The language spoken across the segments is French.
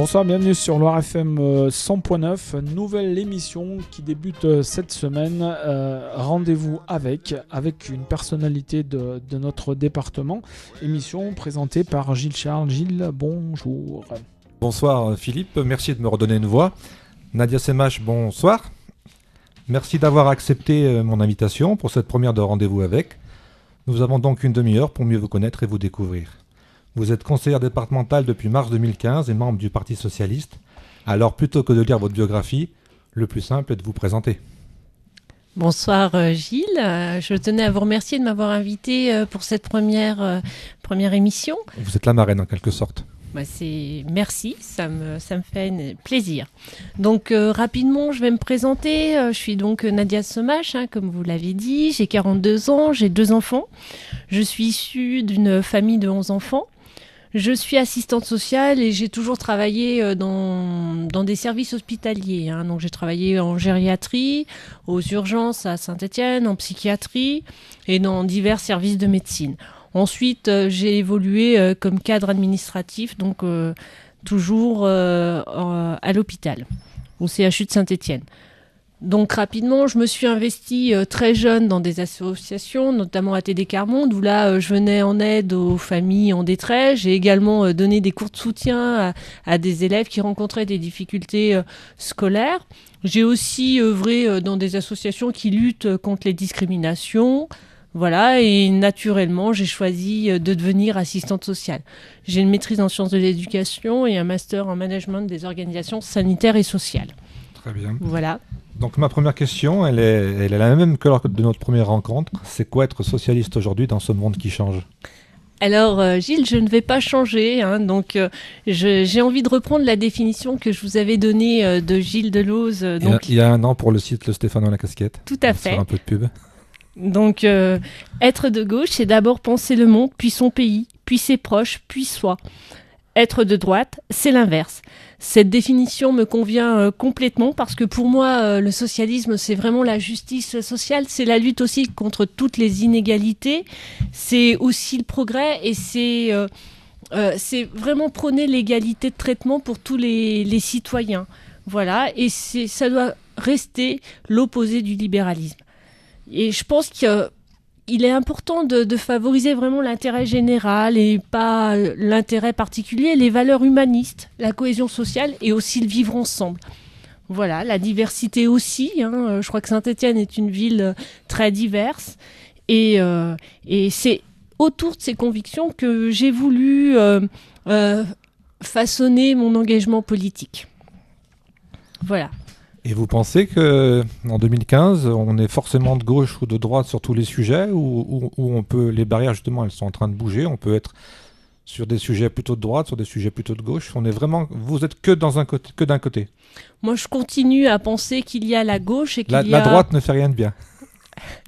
Bonsoir, bienvenue sur Loire FM 100.9, nouvelle émission qui débute cette semaine. Rendez-vous avec une personnalité de notre département. Émission présentée par Gilles Charles. Gilles, bonjour. Bonsoir Philippe, merci de me redonner une voix. Nadia Semache, bonsoir. Merci d'avoir accepté mon invitation pour cette première de Rendez-vous avec. Nous avons donc une demi-heure pour mieux vous connaître et vous découvrir. Vous êtes conseillère départementale depuis mars 2015 et membre du Parti Socialiste. Alors, plutôt que de lire votre biographie, le plus simple est de vous présenter. Bonsoir Gilles, je tenais à vous remercier de m'avoir invité pour cette première émission. Vous êtes la marraine en quelque sorte. Merci, ça me fait plaisir. Donc rapidement, je vais me présenter. Je suis donc Nadia Semache, comme vous l'avez dit. J'ai 42 ans, j'ai 2 enfants. Je suis issue d'une famille de 11 enfants. Je suis assistante sociale et j'ai toujours travaillé dans des services hospitaliers. Donc j'ai travaillé en gériatrie, aux urgences à Saint-Étienne, en psychiatrie et dans divers services de médecine. Ensuite, j'ai évolué comme cadre administratif, donc toujours à l'hôpital, au CHU de Saint-Étienne. Donc rapidement, je me suis investie très jeune dans des associations, notamment ATD Quart Monde, où là, je venais en aide aux familles en détresse. J'ai également donné des cours de soutien à des élèves qui rencontraient des difficultés scolaires. J'ai aussi œuvré dans des associations qui luttent contre les discriminations. Voilà, et naturellement, j'ai choisi de devenir assistante sociale. J'ai une maîtrise en sciences de l'éducation et un master en management des organisations sanitaires et sociales. Très bien. Voilà. Donc ma première question, elle est la même que lors de notre première rencontre. C'est quoi être socialiste aujourd'hui dans ce monde qui change ? Alors Gilles, je ne vais pas changer, donc j'ai envie de reprendre la définition que je vous avais donnée de Gilles Deleuze. Il y a un an pour le site Le Stéphano à la casquette. Tout à fait. Faire un peu de pub. Donc être de gauche, c'est d'abord penser le monde, puis son pays, puis ses proches, puis soi. Être de droite, c'est l'inverse. Cette définition me convient complètement parce que pour moi, le socialisme, c'est vraiment la justice sociale, c'est la lutte aussi contre toutes les inégalités, c'est aussi le progrès et c'est vraiment prôner l'égalité de traitement pour tous les citoyens. Voilà, et ça doit rester l'opposé du libéralisme. Et je pense qu'il est important de favoriser vraiment l'intérêt général et pas l'intérêt particulier, les valeurs humanistes, la cohésion sociale et aussi le vivre ensemble. Voilà, la diversité aussi. Je crois que Saint-Étienne est une ville très diverse et c'est autour de ces convictions que j'ai voulu façonner mon engagement politique. Voilà. Et vous pensez qu'en 2015, on est forcément de gauche ou de droite sur tous les sujets ou on peut, les barrières justement, elles sont en train de bouger, on peut être sur des sujets plutôt de droite, sur des sujets plutôt de gauche. Vous êtes que d'un côté. Moi, je continue à penser qu'il y a la gauche et qu'il y a... La droite ne fait rien de bien.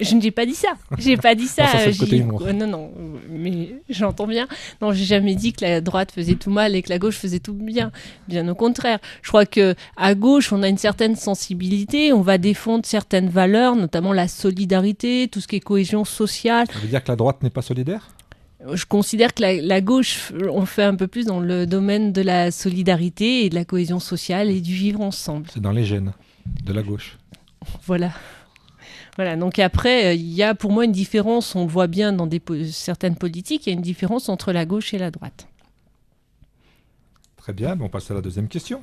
Je n'ai pas dit ça. J'ai pas dit ça. Non, ça c'est le côté humour. Non, mais j'entends bien. Non, j'ai jamais dit que la droite faisait tout mal et que la gauche faisait tout bien. Bien au contraire. Je crois que à gauche, on a une certaine sensibilité. On va défendre certaines valeurs, notamment la solidarité, tout ce qui est cohésion sociale. Ça veut dire que la droite n'est pas solidaire ? Je considère que la gauche, on fait un peu plus dans le domaine de la solidarité et de la cohésion sociale et du vivre ensemble. C'est dans les gènes de la gauche. Voilà, donc après, il y a pour moi une différence, on le voit bien dans certaines politiques, il y a une différence entre la gauche et la droite. Très bien, on passe à la deuxième question.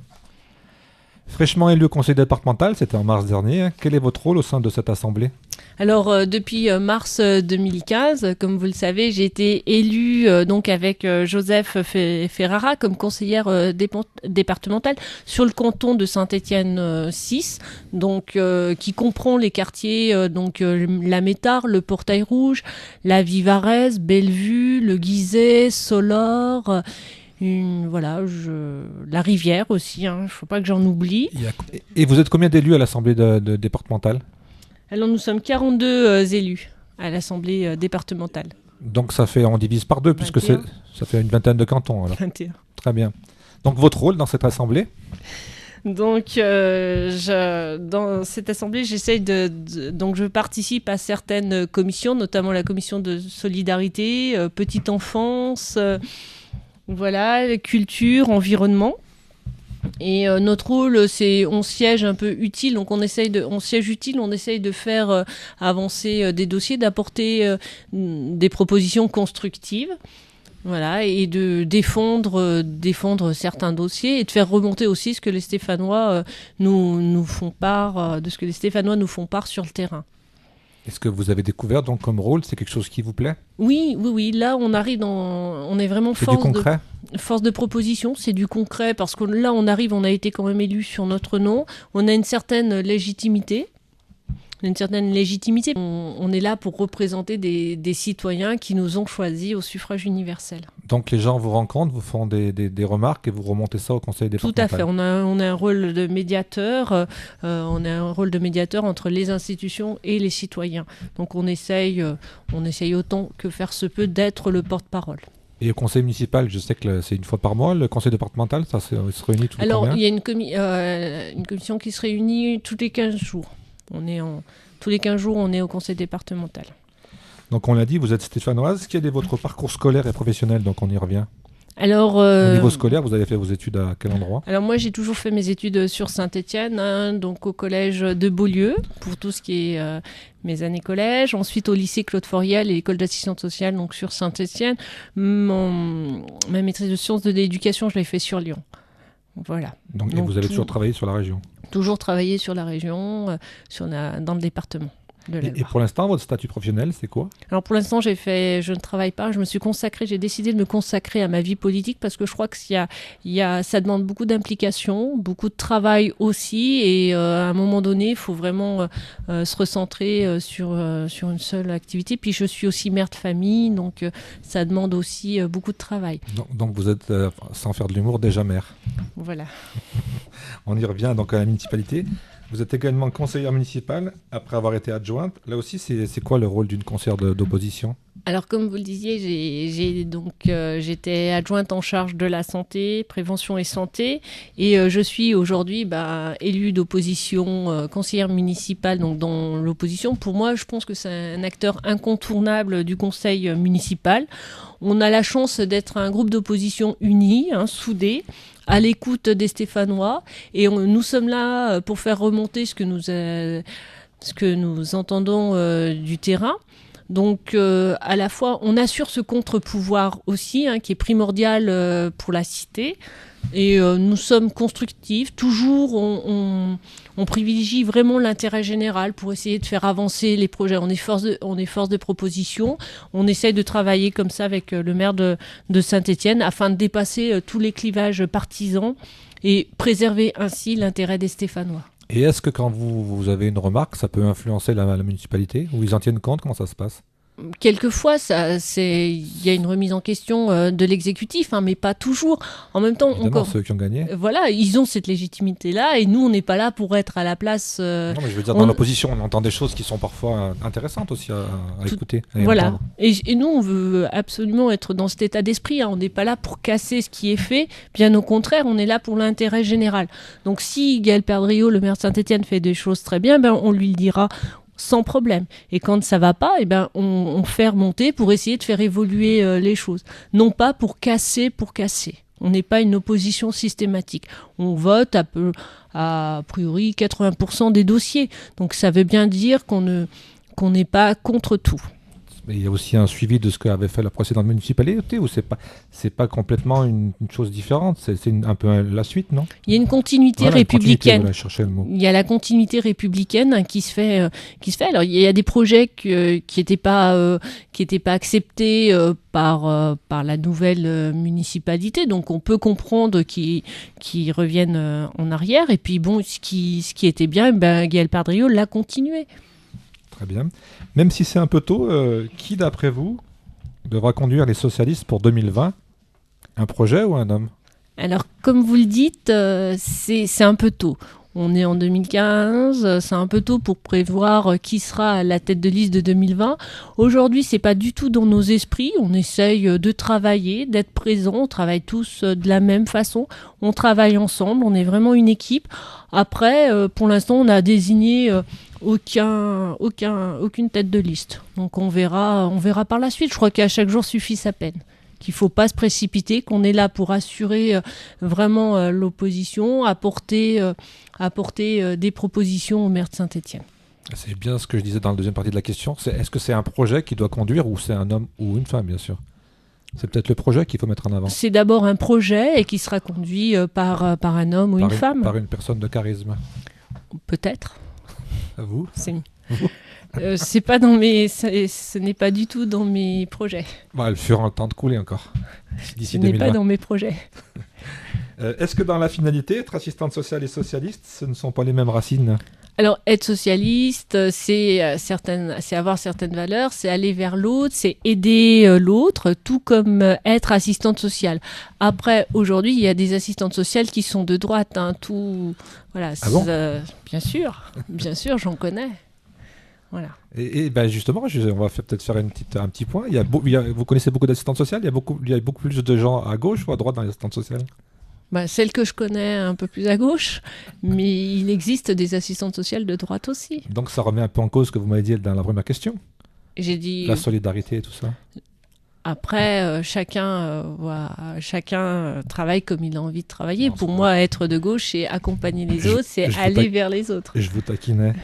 Fraîchement élu au conseil départemental, c'était en mars dernier. Quel est votre rôle au sein de cette assemblée ? Alors, depuis mars 2015, comme vous le savez, j'ai été élue donc avec Joseph Ferrara comme conseillère départementale sur le canton de Saint-Étienne 6, donc qui comprend les quartiers la Métard, le Portail Rouge, la Vivarès, Bellevue, le Guiset, Solor. La rivière aussi, il ne faut pas que j'en oublie. Et vous êtes combien d'élus à l'Assemblée départementale ? Alors nous sommes 42 élus à l'Assemblée départementale. Donc on divise par 2 puisque ça fait une vingtaine de cantons. Alors. 21. Très bien. Donc votre rôle dans cette Assemblée ? Donc dans cette Assemblée, j'essaye donc je participe à certaines commissions, notamment la commission de solidarité, petite enfance... Voilà, culture, environnement. Et notre rôle, c'est on siège un peu utile, donc on siège utile, on essaye de faire avancer des dossiers, d'apporter des propositions constructives. Voilà, et de défendre certains dossiers et de faire remonter aussi ce que les Stéphanois nous font part, de ce que les Stéphanois nous font part sur le terrain. Est-ce que vous avez découvert donc comme rôle, c'est quelque chose qui vous plaît ? Oui. Là, on est vraiment force de proposition. C'est du concret parce que là, on a été quand même élu sur notre nom. On a une certaine légitimité. On est là pour représenter des citoyens qui nous ont choisis au suffrage universel. Donc les gens vous rencontrent, vous font des remarques et vous remontez ça au conseil départemental. Tout à fait. On a un rôle de médiateur. Entre les institutions et les citoyens. Donc on essaye autant que faire se peut d'être le porte-parole. Et au conseil municipal, je sais que c'est une fois par mois. Le conseil départemental, ça se réunit tous les combien ? Alors il y a une commission qui se réunit tous les 15 jours. Tous les 15 jours, on est au conseil départemental. Donc on l'a dit, vous êtes stéphanoise. Quel est votre parcours scolaire et professionnel ? Donc on y revient. Alors, au niveau scolaire, vous avez fait vos études à quel endroit ? Alors moi, j'ai toujours fait mes études sur Saint-Étienne, donc au collège de Beaulieu, pour tout ce qui est mes années collège. Ensuite, au lycée Claude Foriel et l'école d'assistante sociale, donc sur Saint-Étienne. Ma maîtrise de sciences de l'éducation, je l'ai fait sur Lyon. Voilà. Donc et vous avez toujours travaillé sur la région ? Toujours travaillé sur la région, dans le département de l'Elbe. Et pour l'instant, votre statut professionnel, c'est quoi ? Alors pour l'instant, je ne travaille pas. J'ai décidé de me consacrer à ma vie politique parce que je crois que ça demande beaucoup d'implication, beaucoup de travail aussi. Et à un moment donné, il faut vraiment se recentrer sur une seule activité. Puis je suis aussi mère de famille, donc ça demande aussi beaucoup de travail. Donc vous êtes, sans faire de l'humour, déjà mère. Voilà. On y revient donc à la municipalité. Vous êtes également conseillère municipale après avoir été adjointe. Là aussi, c'est quoi le rôle d'une conseillère d'opposition ? Alors, comme vous le disiez, j'étais adjointe en charge de la santé, prévention et santé. Et je suis aujourd'hui élue d'opposition, conseillère municipale, donc dans l'opposition. Pour moi, je pense que c'est un acteur incontournable du conseil municipal. On a la chance d'être un groupe d'opposition uni, soudé, à l'écoute des Stéphanois. Et nous sommes là pour faire remonter ce que nous entendons du terrain. Donc, à la fois, on assure ce contre-pouvoir aussi, qui est primordial pour la cité. Et nous sommes constructifs. Toujours, on privilégie vraiment l'intérêt général pour essayer de faire avancer les projets. On est force de proposition. On essaye de travailler comme ça avec le maire de Saint-Étienne afin de dépasser tous les clivages partisans et préserver ainsi l'intérêt des Stéphanois. Et est-ce que quand vous avez une remarque, ça peut influencer la municipalité ? Ou ils en tiennent compte ? Comment ça se passe ? Quelquefois, il y a une remise en question de l'exécutif, mais pas toujours. En même temps, évidemment, ceux qui ont gagné. Voilà, ils ont cette légitimité-là, et nous, on n'est pas là pour être à la place. Non, mais je veux dire, dans l'opposition, on entend des choses qui sont parfois intéressantes aussi à écouter. Voilà. Et nous, on veut absolument être dans cet état d'esprit. On n'est pas là pour casser ce qui est fait. Bien au contraire, on est là pour l'intérêt général. Donc, si Gaël Perdriau, le maire de Saint-Étienne, fait des choses très bien, on lui le dira sans problème. Et quand ça va pas, on fait remonter pour essayer de faire évoluer les choses. Non pas pour casser. On n'est pas une opposition systématique. On vote à priori 80% des dossiers. Donc ça veut bien dire qu'on n'est pas contre tout. Mais il y a aussi un suivi de ce qu'avait fait la précédente municipalité, ou c'est pas complètement une chose différente, c'est un peu la suite, non ? Il y a une continuité républicaine. Il y a la continuité républicaine qui se fait. Alors il y a des projets qui n'étaient pas acceptés par la nouvelle municipalité, donc on peut comprendre qu'ils reviennent en arrière. Et puis bon, ce qui était bien, Gaël Perdriau l'a continué. Très bien. Même si c'est un peu tôt, qui d'après vous devra conduire les socialistes pour 2020 ? Un projet ou un homme ? Alors, comme vous le dites, c'est un peu tôt. On est en 2015, c'est un peu tôt pour prévoir qui sera à la tête de liste de 2020. Aujourd'hui, c'est pas du tout dans nos esprits. On essaye de travailler, d'être présents. On travaille tous de la même façon. On travaille ensemble. On est vraiment une équipe. Après, pour l'instant, on a désigné aucune tête de liste. Donc on verra par la suite. Je crois qu'à chaque jour suffit sa peine. qu'il ne faut pas se précipiter, qu'on est là pour assurer vraiment l'opposition, apporter des propositions au maire de Saint-Étienne. C'est bien ce que je disais dans la deuxième partie de la question. Est-ce que c'est un projet qui doit conduire ou c'est un homme ou une femme, bien sûr? C'est peut-être le projet qu'il faut mettre en avant. C'est d'abord un projet et qui sera conduit par un homme ou une femme. Par une personne de charisme. Peut-être. Vous? C'est pas dans ce n'est pas du tout dans mes projets. Bah, elle fera le temps de couler encore. D'ici Ce 2020. n'est pas dans mes projets. Est-ce que dans la finalité, être assistante sociale et socialiste, ce ne sont pas les mêmes racines? Alors, être socialiste, c'est avoir certaines valeurs, c'est aller vers l'autre, c'est aider l'autre, tout comme être assistante sociale. Après, aujourd'hui, il y a des assistantes sociales qui sont de droite, hein, tout, voilà. Ah bon bien sûr, j'en connais. Voilà. Et ben justement, on va peut-être faire un petit point. Vous connaissez beaucoup d'assistantes sociales? Il y a beaucoup plus de gens à gauche ou à droite dans les assistantes sociales? Celle que je connais un peu plus à gauche, mais il existe des assistantes sociales de droite aussi. Donc ça remet un peu en cause ce que vous m'avez dit dans la première question. J'ai dit... La solidarité et tout ça. Après, chacun travaille comme il a envie de travailler. Non, pour moi, être de gauche, c'est accompagner les autres, c'est aller vers les autres. Je vous taquinais.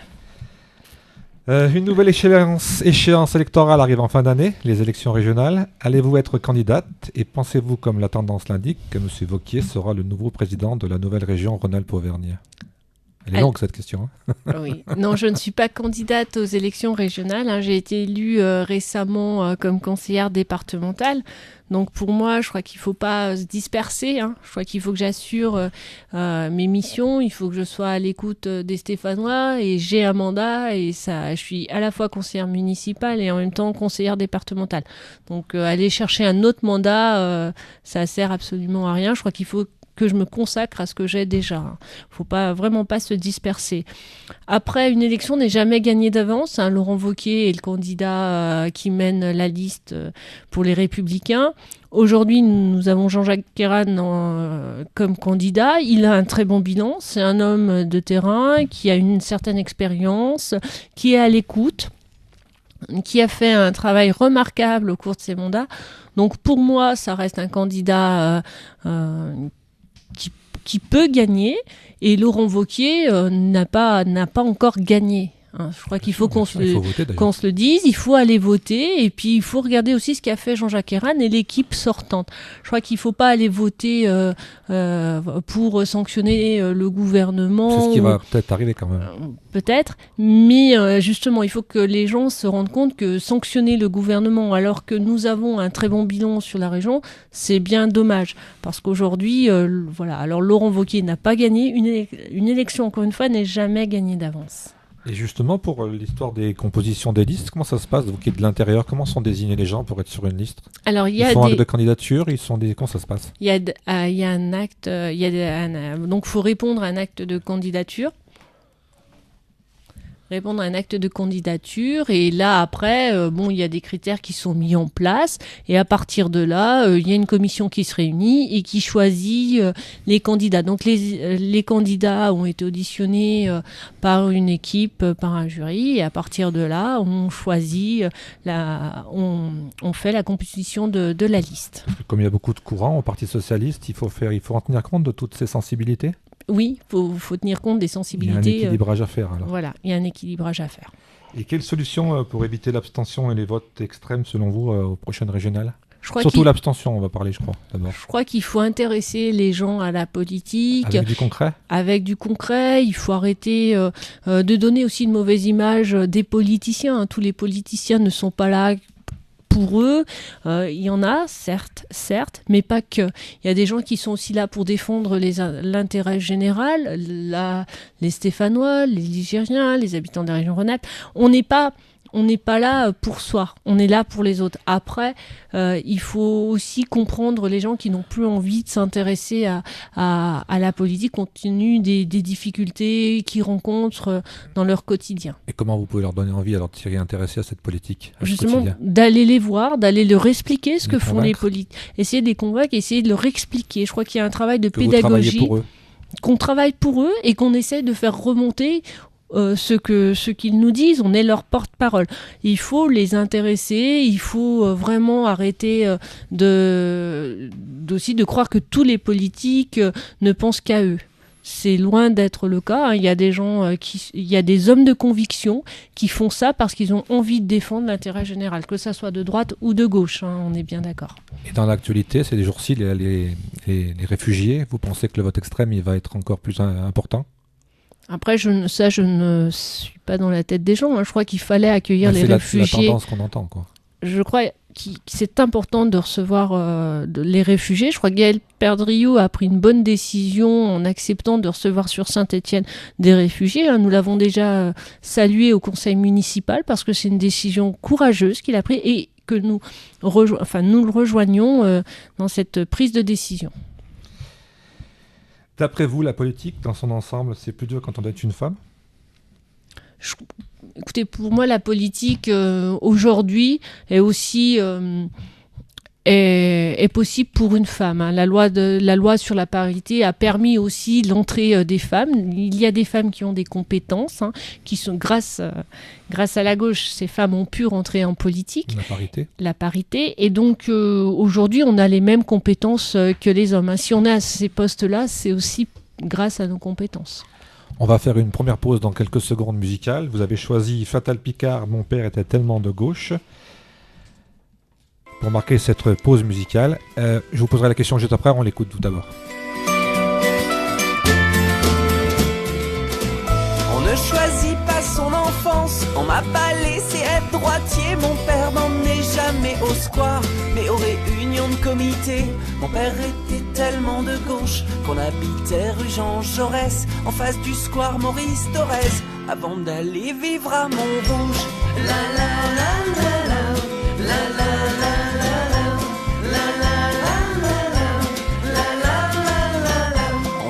Une nouvelle échéance électorale arrive en fin d'année, les élections régionales. Allez-vous être candidate et pensez-vous, comme la tendance l'indique, que M. Wauquiez sera le nouveau président de la nouvelle région Rhône-Alpes-Auvergne? Elle est longue cette question. Oui. Non, je ne suis pas candidate aux élections régionales, hein. J'ai été élue récemment comme conseillère départementale. Donc pour moi, je crois qu'il ne faut pas se disperser, hein. Je crois qu'il faut que j'assure mes missions, il faut que je sois à l'écoute des Stéphanois et j'ai un mandat et je suis à la fois conseillère municipale et en même temps conseillère départementale. Donc aller chercher un autre mandat, ça sert absolument à rien. Je crois qu'il faut que je me consacre à ce que j'ai déjà. Il ne faut vraiment pas se disperser. Après, une élection n'est jamais gagnée d'avance, hein. Laurent Wauquiez est le candidat qui mène la liste pour les Républicains. Aujourd'hui, nous avons Jean-Jacques Kéran comme candidat. Il a un très bon bilan. C'est un homme de terrain qui a une certaine expérience, qui est à l'écoute, qui a fait un travail remarquable au cours de ses mandats. Donc pour moi, ça reste un candidat qui peut gagner, et Laurent Wauquiez n'a pas encore gagné. Hein, je crois qu'il faut qu'on se le dise, il faut aller voter, et puis il faut regarder aussi ce qu'a fait Jean-Jacques Kéran et l'équipe sortante. Je crois qu'il ne faut pas aller voter pour sanctionner le gouvernement. C'est ce qui va peut-être arriver quand même. Peut-être, mais justement, il faut que les gens se rendent compte que sanctionner le gouvernement alors que nous avons un très bon bilan sur la région, c'est bien dommage. Parce qu'aujourd'hui, voilà, alors Laurent Wauquiez n'a pas gagné, une élection, encore une fois, n'est jamais gagnée d'avance. Et justement, pour l'histoire des compositions des listes, comment ça se passe, vous qui êtes de l'intérieur? Comment sont désignés les gens pour être sur une liste? Alors, ils font un acte de candidature, comment ça se passe? Il y a un acte, donc il faut répondre à un acte de candidature. Répondre à un acte de candidature, et là après il y a des critères qui sont mis en place, et à partir de là il y a une commission qui se réunit et qui choisit les candidats. Donc les candidats ont été auditionnés par une équipe, par un jury, et à partir de là on choisit on fait la composition de la liste. Comme il y a beaucoup de courants au Parti socialiste, il faut en tenir compte de toutes ces sensibilités. Oui, il faut tenir compte des sensibilités. Il y a un équilibrage à faire alors. Voilà, il y a un équilibrage à faire. Et quelle solution pour éviter l'abstention et les votes extrêmes selon vous aux prochaines régionales? Surtout l'abstention, on va parler, je crois, d'abord. Je crois qu'il faut intéresser les gens à la politique. Avec du concret? Avec du concret. Il faut arrêter de donner aussi une mauvaise image des politiciens. Hein. Tous les politiciens ne sont pas là pour eux. Il y en a, certes, mais pas que. Il y a des gens qui sont aussi là pour défendre l'intérêt général, les Stéphanois, les Ligériens, les habitants de la région Rhône-Alpes. On n'est pas là pour soi, on est là pour les autres. Après, il faut aussi comprendre les gens qui n'ont plus envie de s'intéresser à la politique compte tenu des difficultés qu'ils rencontrent dans leur quotidien. Et comment vous pouvez leur donner envie alors de s'y réintéresser à cette politique? Justement, d'aller les voir, d'aller leur expliquer ce que font les politiques. Essayer de les convaincre, essayer de leur expliquer. Je crois qu'il y a un travail de pédagogie. Vous travaillez pour eux. Qu'on travaille pour eux et qu'on essaie de faire remonter ce qu'ils nous disent, on est leur porte-parole. Il faut les intéresser, il faut vraiment arrêter aussi de croire que tous les politiques ne pensent qu'à eux. C'est loin d'être le cas, hein. Il y a des gens il y a des hommes de conviction qui font ça parce qu'ils ont envie de défendre l'intérêt général, que ça soit de droite ou de gauche, hein, on est bien d'accord. Et dans l'actualité, ces jours-ci, les réfugiés, vous pensez que le vote extrême il va être encore plus important ? Après, je ne suis pas dans la tête des gens, hein. Je crois qu'il fallait accueillir les réfugiés. C'est la tendance qu'on entend, quoi. Je crois que c'est important de recevoir les réfugiés. Je crois que Gaël Perdriau a pris une bonne décision en acceptant de recevoir sur Saint-Étienne des réfugiés, hein. Nous l'avons déjà salué au conseil municipal parce que c'est une décision courageuse qu'il a prise et que nous le rejoignons dans cette prise de décision. D'après vous, la politique, dans son ensemble, c'est plus dur quand on est une femme ? Écoutez, pour moi, la politique, aujourd'hui, est aussi est possible pour une femme, hein. La loi sur la parité a permis aussi l'entrée des femmes. Il y a des femmes qui ont des compétences, hein, qui sont grâce à la gauche, ces femmes ont pu rentrer en politique. La parité. Et donc, aujourd'hui, on a les mêmes compétences que les hommes, hein. Si on est à ces postes-là, c'est aussi grâce à nos compétences. On va faire une première pause dans quelques secondes musicales. Vous avez choisi Fatal Picard, Mon père était tellement de gauche. Pour marquer cette pause musicale, je vous poserai la question juste après, on l'écoute tout d'abord. On ne choisit pas son enfance, on m'a pas laissé être droitier. Mon père m'emmenait jamais au square, mais aux réunions de comité. Mon père était tellement de gauche qu'on habitait rue Jean Jaurès, en face du square Maurice Thorez, avant d'aller vivre à Montrouge. La la la la la, la la la.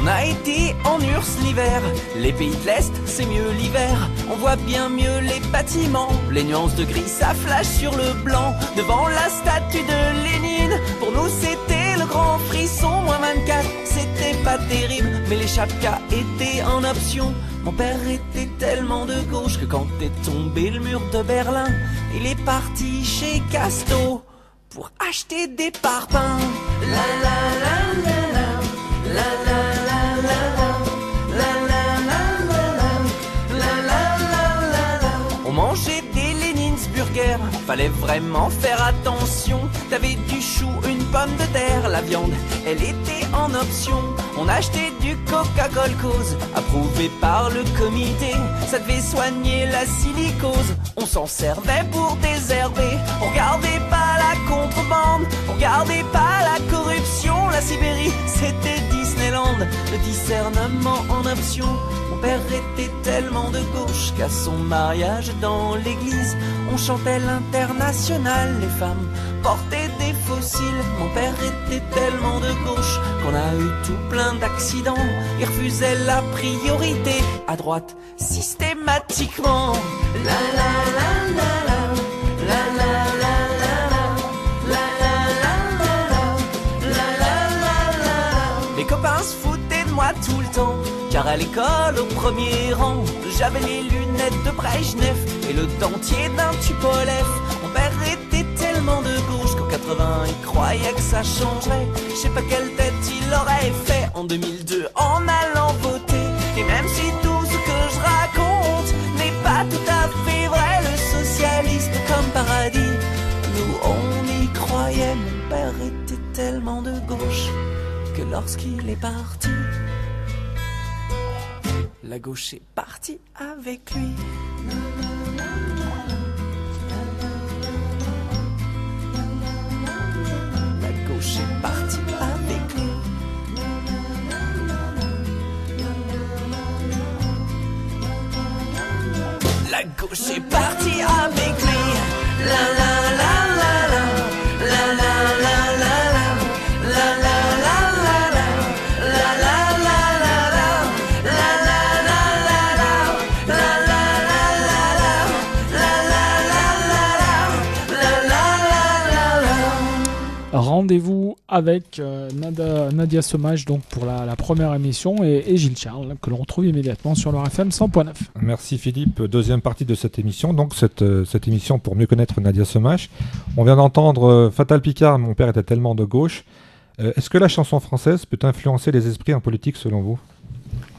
On a été en Urs l'hiver, les pays de l'Est c'est mieux l'hiver. On voit bien mieux les bâtiments, les nuances de gris ça flash sur le blanc. Devant la statue de Lénine, pour nous c'était le grand frisson. Moins 24, c'était pas terrible, mais les chapkas étaient en option. Mon père était tellement de gauche que quand est tombé le mur de Berlin, il est parti chez Casto pour acheter des parpaings. La la la la la, la la la. On mangeait des Léninsburger, fallait vraiment faire attention. T'avais du chou, une pomme de terre, la viande, elle était en option. On achetait du Coca-Cola cause, approuvé par le comité. Ça devait soigner la silicose, on s'en servait pour désherber. On regardait pas la contrebande, on regardait pas la corruption. La Sibérie, c'était Disneyland, le discernement en option. Mon père était tellement de gauche qu'à son mariage dans l'église, on chantait l'Internationale. Les femmes portaient des fossiles. Mon père était tellement de gauche qu'on a eu tout plein d'accidents. Il refusait la priorité à droite systématiquement. La la la la la, la la la la, la la la la. Mes copains se foutaient de moi tout le temps, car à l'école, au premier rang, j'avais les lunettes de Brejnev et le dentier d'un Tupolev. Mon père était tellement de gauche qu'en 80, il croyait que ça changerait. Je sais pas quelle tête il aurait fait en 2002 en allant voter. Et même si tout ce que je raconte n'est pas tout à fait vrai, le socialisme comme paradis, nous on y croyait. Mon père était tellement de gauche que lorsqu'il est parti, la gauche est partie avec lui. La gauche est partie avec lui. La gauche est partie avec lui. La la la la la, la la la la la, la la la la la, la la la la la, la la la la la, la la la la la, la la la la la, la la la la la. rendez-vous avec Nadia Sommage donc pour la première émission et Gilles Charles que l'on retrouve immédiatement sur leur FM 100.9. Merci Philippe. Deuxième partie de cette émission, donc cette émission pour mieux connaître Nadia Sommage. On vient d'entendre Fatal Picard, mon père était tellement de gauche. Est-ce que la chanson française peut influencer les esprits en politique selon vous ?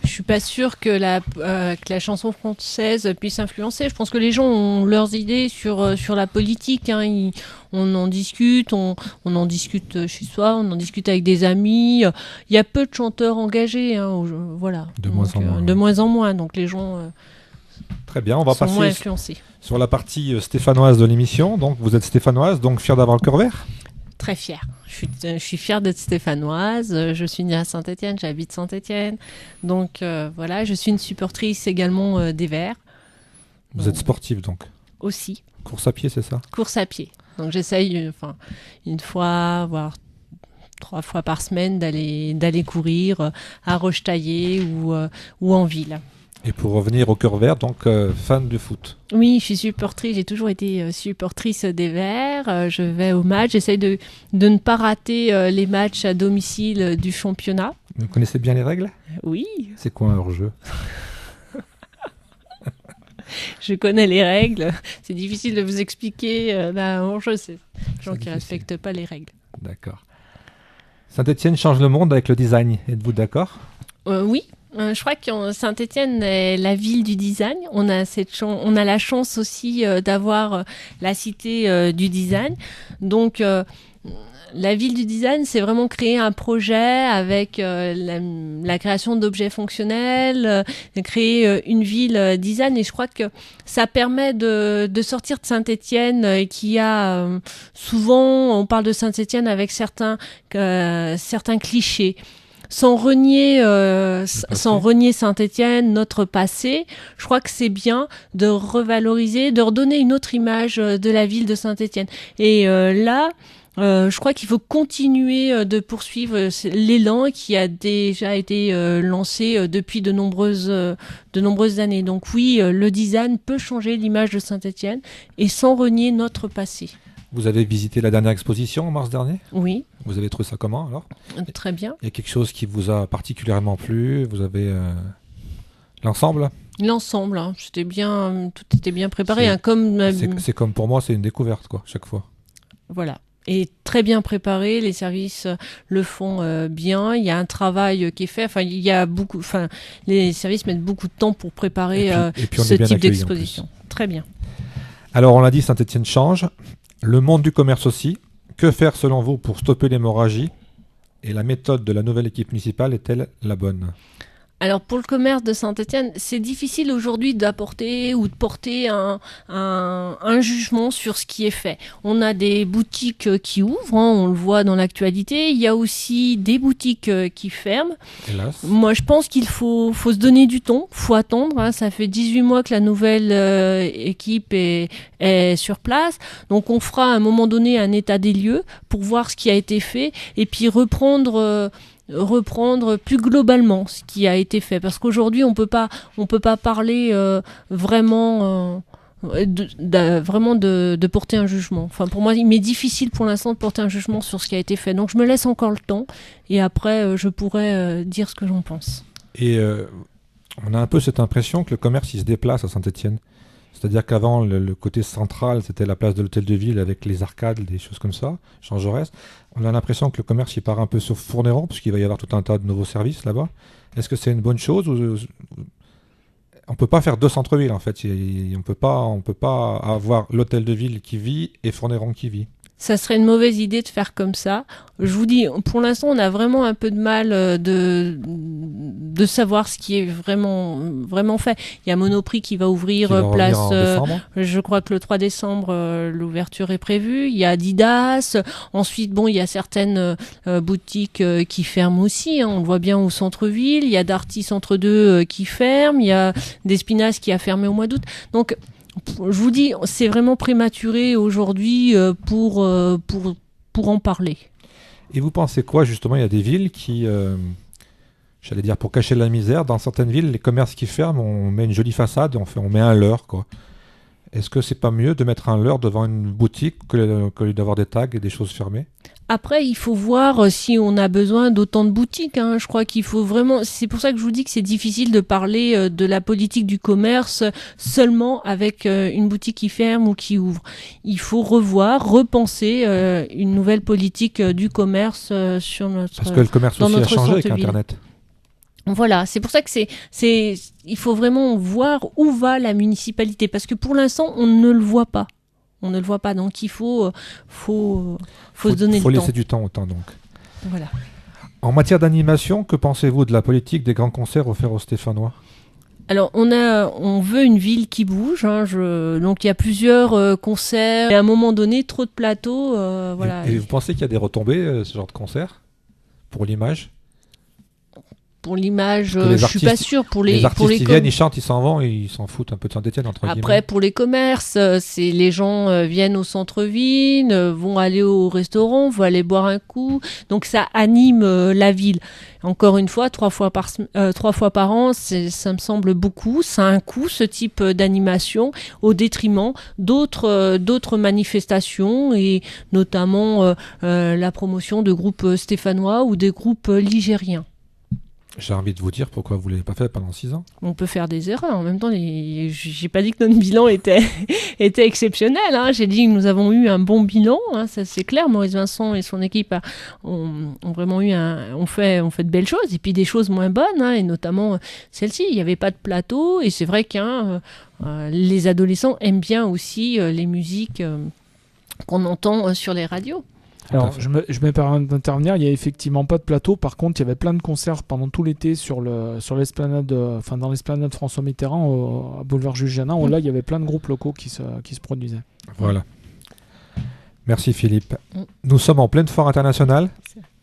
Je suis pas sûre que la chanson française puisse influencer. Je pense que les gens ont leurs idées sur la politique. Hein. On en discute, on en discute chez soi, on en discute avec des amis. Il y a peu de chanteurs engagés. Hein, voilà. De moins en moins. De moins en moins. Donc les gens Très bien, on va sont moins passer influencés. sur la partie stéphanoise de l'émission. Donc vous êtes stéphanoise, donc fière d'avoir le cœur vert ? Très fière. Je suis fière d'être stéphanoise. Je suis née à Saint-Étienne, j'habite Saint-Étienne. Donc voilà, je suis une supportrice également des Verts. Vous êtes sportive donc ? Aussi. Course à pied, c'est ça ? Course à pied. Donc j'essaye une fois, voire 3 fois par semaine d'aller courir à Rochetaillé ou en ville. Et pour revenir au cœur vert, donc fan de foot. Oui, je suis supportrice, j'ai toujours été supportrice des Verts. Je vais au match, j'essaye de ne pas rater les matchs à domicile du championnat. Vous connaissez bien les règles ? Oui, C'est quoi un hors-jeu ? je connais les règles. C'est difficile de vous expliquer un hors-jeu, c'est les gens qui ne respectent pas les règles. D'accord. Saint-Étienne change le monde avec le design, êtes-vous d'accord ? Oui. Je crois que Saint-Étienne est la ville du design. On a la chance aussi d'avoir la cité du design. Donc, la ville du design, c'est vraiment créer un projet avec la création d'objets fonctionnels, créer une ville design. Et je crois que ça permet de sortir de Saint-Étienne qui a souvent, on parle de Saint-Étienne avec certains clichés. Sans renier Saint-Étienne, notre passé, je crois que c'est bien de revaloriser, de redonner une autre image de la ville de Saint-Étienne. Et là, je crois qu'il faut continuer de poursuivre l'élan qui a déjà été lancé depuis de nombreuses années. Donc oui, le design peut changer l'image de Saint-Étienne et sans renier notre passé. Vous avez visité la dernière exposition en mars dernier ? Oui. Vous avez trouvé ça comment alors ? Très bien. Il y a quelque chose qui vous a particulièrement plu ? Vous avez l'ensemble ? L'ensemble, hein, tout était bien préparé. C'est comme pour moi, c'est une découverte quoi, chaque fois. Voilà. Et très bien préparé, les services le font bien. Il y a un travail qui est fait. Les services mettent beaucoup de temps pour préparer et puis ce type d'exposition. Très bien. Alors on l'a dit, Saint-Étienne change. Le monde du commerce aussi. Que faire selon vous pour stopper l'hémorragie ? Et la méthode de la nouvelle équipe municipale est-elle la bonne ? Alors pour le commerce de Saint-Étienne, c'est difficile aujourd'hui d'apporter ou de porter un jugement sur ce qui est fait. On a des boutiques qui ouvrent, hein, on le voit dans l'actualité. Il y a aussi des boutiques qui ferment. Hélas. Moi, je pense qu'il faut se donner du temps, faut attendre. Hein, ça fait 18 mois que la nouvelle équipe est sur place. Donc on fera à un moment donné un état des lieux pour voir ce qui a été fait et puis reprendre plus globalement ce qui a été fait, parce qu'aujourd'hui on peut pas parler vraiment de porter un jugement. Enfin pour moi il m'est difficile pour l'instant de porter un jugement sur ce qui a été fait, donc je me laisse encore le temps et après je pourrai dire ce que j'en pense. Et on a un peu cette impression que le commerce il se déplace à Saint-Étienne. C'est-à-dire qu'avant, le côté central, c'était la place de l'Hôtel de Ville avec les arcades, des choses comme ça, Jean Jaurès. On a l'impression que le commerce, il part un peu sur Fourneron, puisqu'il va y avoir tout un tas de nouveaux services là-bas. Est-ce que c'est une bonne chose ou... On ne peut pas faire deux centres-villes, en fait. On peut pas avoir l'Hôtel de Ville qui vit et Fourneron qui vit. Ça serait une mauvaise idée de faire comme ça. Je vous dis, pour l'instant, on a vraiment un peu de mal de savoir ce qui est vraiment fait. Il y a Monoprix qui va ouvrir place. Je crois que le 3 décembre, l'ouverture est prévue. Il y a Adidas. Ensuite, il y a certaines boutiques qui ferment aussi. Hein. On le voit bien au centre-ville. Il y a Darty Centre 2 qui ferme. Il y a Despinas qui a fermé au mois d'août. Donc, je vous dis, c'est vraiment prématuré aujourd'hui pour en parler. Et vous pensez quoi, justement ? Il y a des villes qui, j'allais dire, pour cacher la misère, dans certaines villes, les commerces qui ferment, on met une jolie façade, on met un leurre, quoi. Est-ce que c'est pas mieux de mettre un leurre devant une boutique que d'avoir des tags et des choses fermées? Après, il faut voir si on a besoin d'autant de boutiques, hein. Je crois qu'il faut vraiment... C'est pour ça que je vous dis que c'est difficile de parler de la politique du commerce seulement avec une boutique qui ferme ou qui ouvre. Il faut repenser une nouvelle politique du commerce sur notre... Parce que le commerce dans aussi a notre changé avec centre-ville. Internet. Voilà, c'est pour ça que il faut vraiment voir où va la municipalité, parce que pour l'instant, on ne le voit pas. On ne le voit pas, donc il faut se donner faut le laisser temps. du temps au temps, donc. Voilà. En matière d'animation, que pensez-vous de la politique des grands concerts offerts aux Stéphanois? Alors, on veut une ville qui bouge, hein, donc il y a plusieurs concerts, et à un moment donné, trop de plateaux, voilà. Et vous pensez qu'il y a des retombées, ce genre de concert, pour l'image? Pour l'image, Parce que les je suis pas artistes- sûre. Pour Les les artistes, ils viennent, ils chantent, ils s'en vont, et ils s'en foutent un peu de Saint-Étienne, entre Après, guillemets. pour les commerces, c'est les gens viennent au centre-ville, vont aller au restaurant, vont aller boire un coup. Donc ça anime la ville. Encore une fois, 3 fois par an, ça me semble beaucoup. Ça a un coût, ce type d'animation, au détriment d'autres manifestations, et notamment la promotion de groupes stéphanois ou des groupes ligériens. J'ai envie de vous dire pourquoi vous ne l'avez pas fait pendant 6 ans. On peut faire des erreurs. En même temps, j'ai pas dit que notre bilan était exceptionnel, hein. J'ai dit que nous avons eu un bon bilan, hein, ça c'est clair. Maurice Vincent et son équipe ont vraiment ont fait de belles choses, et puis des choses moins bonnes, hein, et notamment celle-ci. Il n'y avait pas de plateau, et c'est vrai que les adolescents aiment bien aussi les musiques qu'on entend sur les radios. Alors, je me permets d'intervenir. Il n'y a effectivement pas de plateau. Par contre, il y avait plein de concerts pendant tout l'été sur l'esplanade, dans l'esplanade François Mitterrand, à Boulevard Jules Janin, où là, il y avait plein de groupes locaux qui se produisaient. Voilà. Merci Philippe. Nous sommes en pleine foire internationale.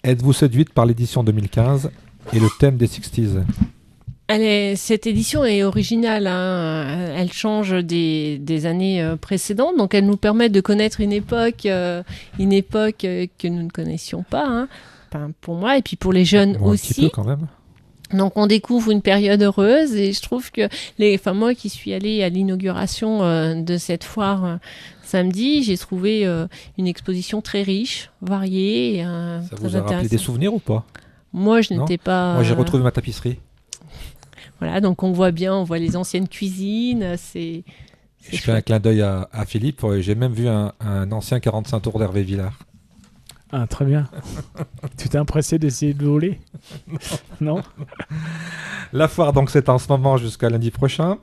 Êtes-vous séduite par l'édition 2015 et le thème des 60s? Cette édition est originale, hein. Elle change des années précédentes, donc elle nous permet de connaître une époque que nous ne connaissions pas, hein. Enfin, pour moi, et puis pour les jeunes Bon, aussi. un petit peu quand même. Donc on découvre une période heureuse, et je trouve que moi qui suis allée à l'inauguration de cette foire samedi, j'ai trouvé une exposition très riche, variée, et, Ça très vous a rappelé des intéressante. souvenirs ou pas? Moi, je Non. n'étais pas. Moi j'ai retrouvé ma tapisserie. Voilà, donc on voit les anciennes cuisines, c'est Je fais un clin d'œil à Philippe. J'ai même vu un ancien 45 tours d'Hervé Villard. Ah, très bien. Tu t'es impressé d'essayer de voler? Non. La foire, donc, c'est en ce moment jusqu'à lundi prochain.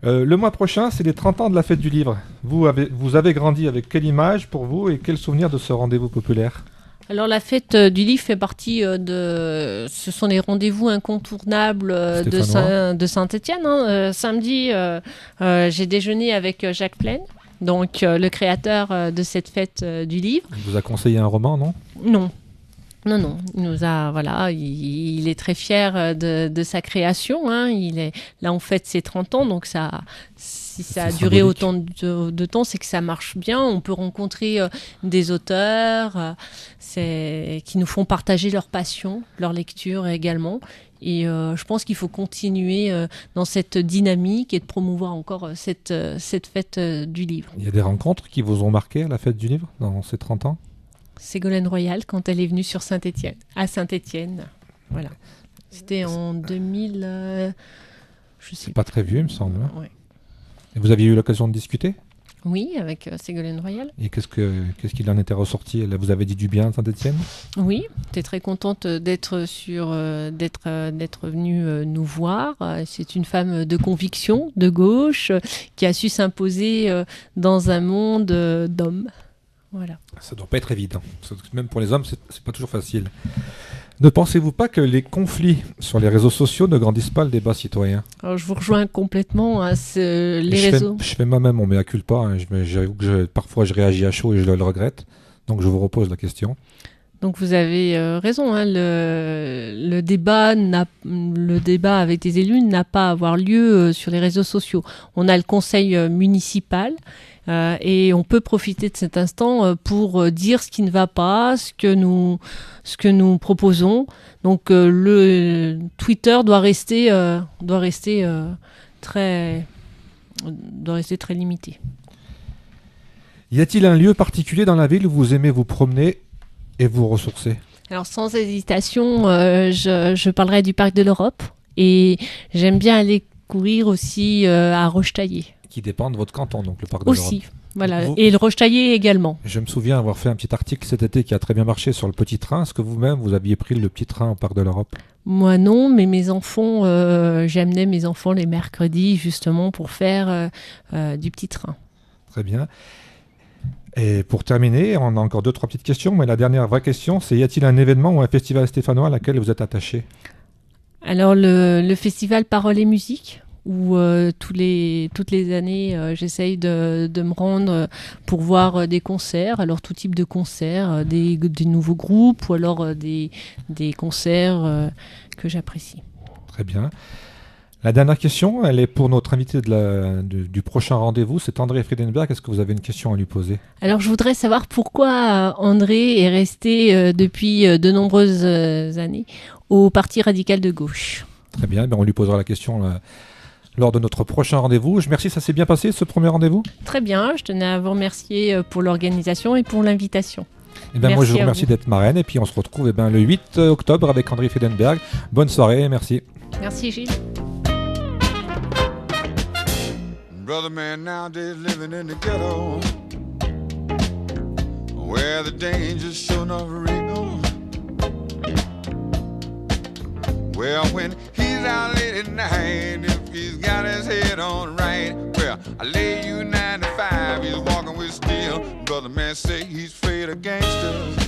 Le mois prochain, c'est les 30 ans de la fête du livre. Vous avez grandi avec quelle image pour vous et quel souvenir de ce rendez-vous populaire? Alors la fête du livre fait partie ce sont les rendez-vous incontournables de Saint-Étienne, hein. Samedi, j'ai déjeuné avec Jacques Plaine, donc le créateur de cette fête du livre. Il vous a conseillé un roman, non? Non. Non, il est très fier de sa création, hein. Là, on fête ses 30 ans, donc si ça a duré symbolique. autant de temps, c'est que ça marche bien. On peut rencontrer des auteurs qui nous font partager leur passion, leur lecture également. Et je pense qu'il faut continuer dans cette dynamique et de promouvoir encore cette fête du livre. Il y a des rencontres qui vous ont marqué à la fête du livre dans ces 30 ans? Ségolène Royal, quand elle est venue à Saint-Étienne. Voilà. C'était en 2000... je sais C'est pas très vieux, il me semble. Ouais. Et vous aviez eu l'occasion de discuter? Oui, avec Ségolène Royal. Et qu'est-ce qu'il en était ressorti? Là, vous avez dit du bien de Saint-Étienne? Oui, j'étais très contente d'être venue nous voir. C'est une femme de conviction, de gauche, qui a su s'imposer dans un monde d'hommes. Voilà. Ça doit pas être évident. Même pour les hommes, c'est pas toujours facile. Ne pensez-vous pas que les conflits sur les réseaux sociaux ne grandissent pas le débat citoyen? Alors, je vous rejoins complètement. Hein, les réseaux. Je fais moi-même mon mea culpa. Hein. J'avoue que parfois je réagis à chaud et je le regrette. Donc je vous repose la question. Donc vous avez raison. Hein, le débat avec des élus n'a pas à avoir lieu sur les réseaux sociaux. On a le conseil municipal. Et on peut profiter de cet instant pour dire ce qui ne va pas, ce que nous proposons. Donc le Twitter doit rester très limité. Y a-t-il un lieu particulier dans la ville où vous aimez vous promener et vous ressourcer? Alors sans hésitation, je parlerai du Parc de l'Europe et j'aime bien aller courir aussi à Rochetaillé. Qui dépend de votre canton, donc le Parc de l'Europe. Aussi, voilà. Vous- Et le Rochetaillé également. Je me souviens avoir fait un petit article cet été qui a très bien marché sur le petit train. Est-ce que vous-même, vous aviez pris le petit train au Parc de l'Europe? Moi non, mais mes enfants, j'amenais mes enfants les mercredis justement pour faire du petit train. Très bien. Et pour terminer, on a encore 2-3 petites questions, mais la dernière vraie question, c'est y a-t-il un événement ou un festival stéphanois à laquelle vous êtes attaché? Alors le festival Paroles et Musique, où toutes les années j'essaye de me rendre pour voir des concerts, alors tout type de concerts, des nouveaux groupes ou alors des concerts que j'apprécie. Très bien. La dernière question, elle est pour notre invité du prochain rendez-vous, c'est André Friedenberg. Est-ce que vous avez une question à lui poser? Alors je voudrais savoir pourquoi André est resté depuis de nombreuses années au Parti radical de gauche. Très bien, ben on lui posera la question lors de notre prochain rendez-vous. Je remercie, ça s'est bien passé ce premier rendez-vous? Très bien, je tenais à vous remercier pour l'organisation et pour l'invitation. Eh ben moi je Merci vous à remercie vous. d'être marraine et puis on se retrouve le 8 octobre avec André Friedenberg. Bonne soirée, merci. Merci Gilles. Brother man nowadays living in the ghetto, where the danger's sure enough real. Well, when he's out late at night, if he's got his head on right, well, I lay you 9 to 5, he's walking with steel. Brother man say he's afraid of gangsters.